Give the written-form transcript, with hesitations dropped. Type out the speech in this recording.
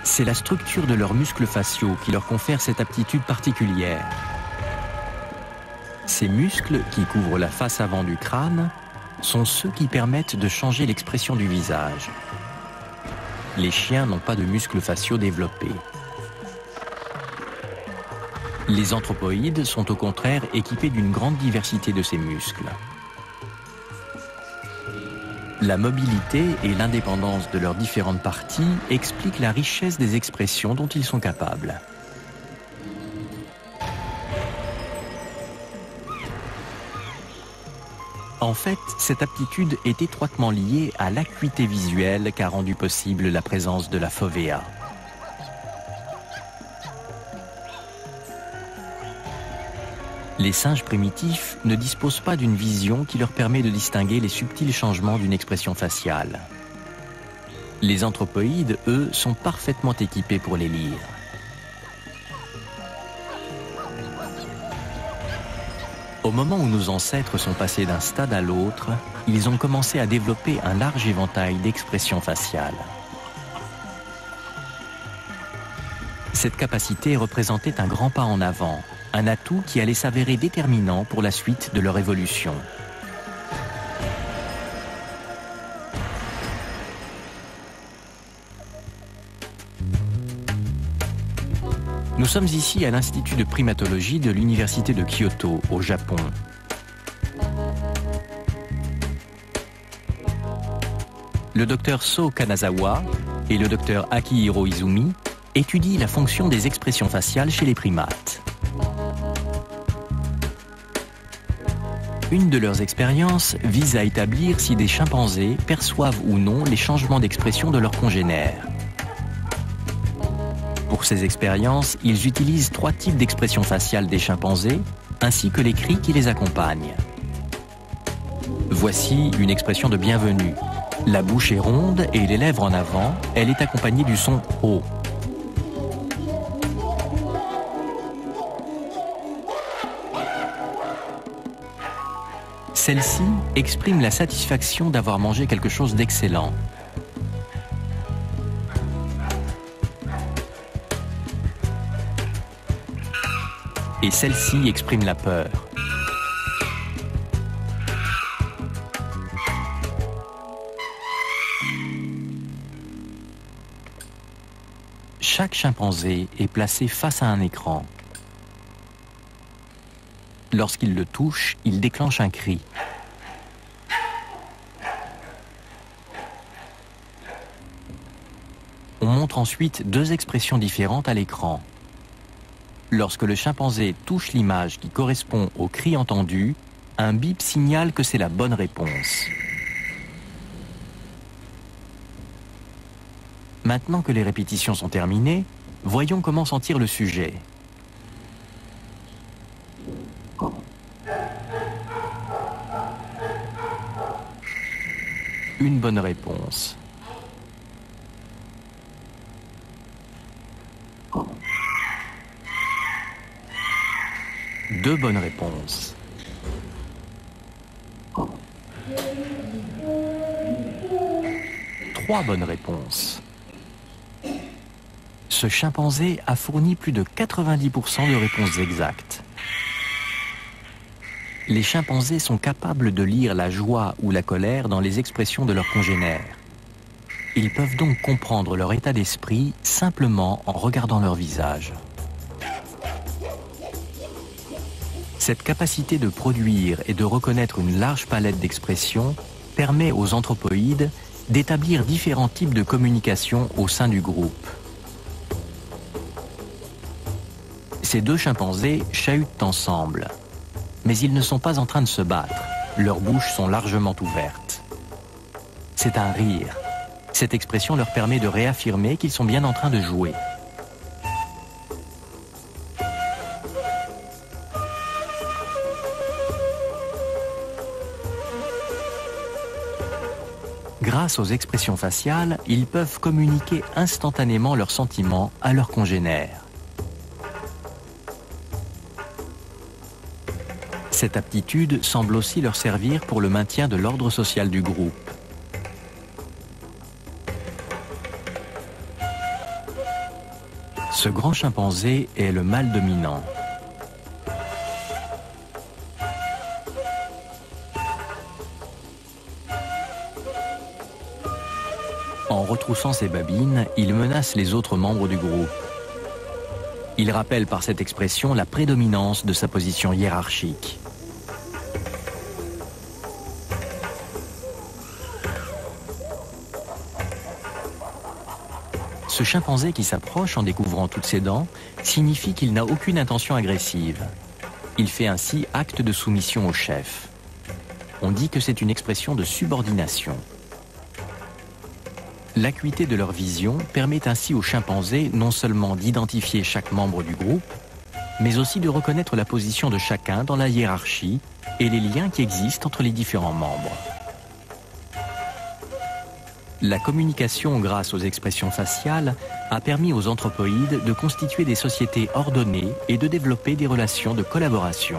C'est la structure de leurs muscles faciaux qui leur confère cette aptitude particulière. Ces muscles, qui couvrent la face avant du crâne, sont ceux qui permettent de changer l'expression du visage. Les chiens n'ont pas de muscles faciaux développés. Les anthropoïdes sont au contraire équipés d'une grande diversité de ces muscles. La mobilité et l'indépendance de leurs différentes parties expliquent la richesse des expressions dont ils sont capables. En fait, cette aptitude est étroitement liée à l'acuité visuelle qu'a rendu possible la présence de la fovea. Les singes primitifs ne disposent pas d'une vision qui leur permet de distinguer les subtils changements d'une expression faciale. Les anthropoïdes, eux, sont parfaitement équipés pour les lire. Au moment où nos ancêtres sont passés d'un stade à l'autre, ils ont commencé à développer un large éventail d'expressions faciales. Cette capacité représentait un grand pas en avant, un atout qui allait s'avérer déterminant pour la suite de leur évolution. Nous sommes ici à l'Institut de primatologie de l'Université de Kyoto, au Japon. Le docteur So Kanazawa et le docteur Akihiro Izumi étudient la fonction des expressions faciales chez les primates. Une de leurs expériences vise à établir si des chimpanzés perçoivent ou non les changements d'expression de leurs congénères. Pour ces expériences, ils utilisent 3 types d'expressions faciales des chimpanzés, ainsi que les cris qui les accompagnent. Voici une expression de bienvenue. La bouche est ronde et les lèvres en avant, elle est accompagnée du son « O ». Celle-ci exprime la satisfaction d'avoir mangé quelque chose d'excellent. Et celle-ci exprime la peur. Chaque chimpanzé est placé face à un écran. Lorsqu'il le touche, il déclenche un cri. On montre ensuite 2 expressions différentes à l'écran. Lorsque le chimpanzé touche l'image qui correspond au cri entendu, un bip signale que c'est la bonne réponse. Maintenant que les répétitions sont terminées, voyons comment sentir le sujet. Une bonne réponse. Deux bonnes réponses. Trois bonnes réponses. Ce chimpanzé a fourni plus de 90% de réponses exactes. Les chimpanzés sont capables de lire la joie ou la colère dans les expressions de leurs congénères. Ils peuvent donc comprendre leur état d'esprit simplement en regardant leur visage. Cette capacité de produire et de reconnaître une large palette d'expressions permet aux anthropoïdes d'établir différents types de communication au sein du groupe. Ces deux chimpanzés chahutent ensemble, mais ils ne sont pas en train de se battre. Leurs bouches sont largement ouvertes. C'est un rire. Cette expression leur permet de réaffirmer qu'ils sont bien en train de jouer. Grâce aux expressions faciales, ils peuvent communiquer instantanément leurs sentiments à leurs congénères. Cette aptitude semble aussi leur servir pour le maintien de l'ordre social du groupe. Ce grand chimpanzé est le mâle dominant. En retroussant ses babines, il menace les autres membres du groupe. Il rappelle par cette expression la prédominance de sa position hiérarchique. Ce chimpanzé qui s'approche en découvrant toutes ses dents signifie qu'il n'a aucune intention agressive. Il fait ainsi acte de soumission au chef. On dit que c'est une expression de subordination. L'acuité de leur vision permet ainsi aux chimpanzés non seulement d'identifier chaque membre du groupe, mais aussi de reconnaître la position de chacun dans la hiérarchie et les liens qui existent entre les différents membres. La communication grâce aux expressions faciales a permis aux anthropoïdes de constituer des sociétés ordonnées et de développer des relations de collaboration.